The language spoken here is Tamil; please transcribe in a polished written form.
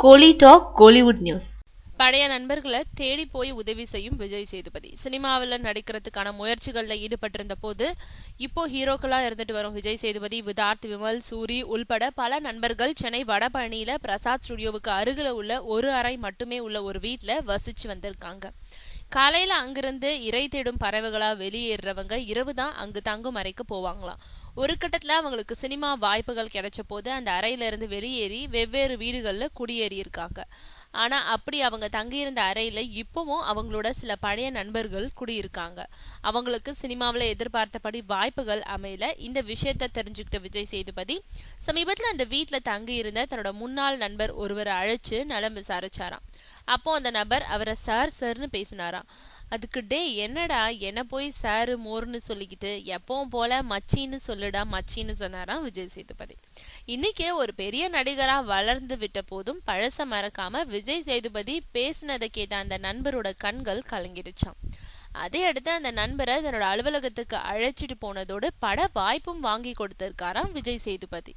கோலி டாக் கோலிவுட் நியூஸ். பழைய நண்பர்களை தேடி போய் உதவி செய்யும் விஜய் சேதுபதி சினிமாவில் நடிக்கிறதுக்கான முயற்சிகளில் ஈடுபட்டிருந்த போது இப்போ ஹீரோக்களா இருந்துட்டு வரும் விஜய் சேதுபதி, விதார்த், விமல், சூரி உள்பட பல நண்பர்கள் சென்னை வடபழனியில பிரசாத் ஸ்டுடியோவுக்கு அருகில உள்ள ஒரு அறை மட்டுமே உள்ள ஒரு வீட்டுல வசிச்சு வந்திருக்காங்க. காலையில அங்கிருந்து இறை தேடும் பறவைகளா வெளியேறவங்க இரவு தான் அங்கு தங்கும் அறைக்கு போவாங்களாம். ஒரு கட்டத்துல அவங்களுக்கு சினிமா வாய்ப்புகள் கிடைச்ச போது அந்த அறையில இருந்து வெளியேறி வெவ்வேறு வீடுகள்ல குடியேறி இருக்காங்க. ஆனா அப்படி அவங்க தங்கியிருந்த அறையில இப்பவும் அவங்களோட சில பழைய நண்பர்கள் குடியிருக்காங்க. அவங்களுக்கு சினிமாவில எதிர்பார்த்தபடி வாய்ப்புகள் அமையல. இந்த விஷயத்த தெரிஞ்சுக்கிட்ட விஜய் சேதுபதி சமீபத்துல அந்த வீட்டுல தங்கியிருந்த தன்னோட முன்னாள் நண்பர் ஒருவரை அழைச்சு நலம் விசாரிச்சாராம். அப்போ அந்த நபர் அவரை சார்னு பேசினாராம். அதுக்கு டே என்னடா என்ன போய் சாரு மோர்னு சொல்லிக்கிட்டு எப்பவும் போல மச்சின்னு சொல்லுடா மச்சின்னு சொன்னாராம் விஜய் சேதுபதி. இன்னைக்கு ஒரு பெரிய நடிகரா வளர்ந்து விட்ட போதும் பழச மறக்காம விஜய் சேதுபதி பேசினதை கேட்ட அந்த நண்பரோட கண்கள் கலங்கிடுச்சாம். அதை அடுத்து அந்த நண்பரை தன்னோட அலுவலகத்துக்கு அழைச்சிட்டு போனதோடு பட வாய்ப்பும் வாங்கி கொடுத்திருக்காராம் விஜய் சேதுபதி.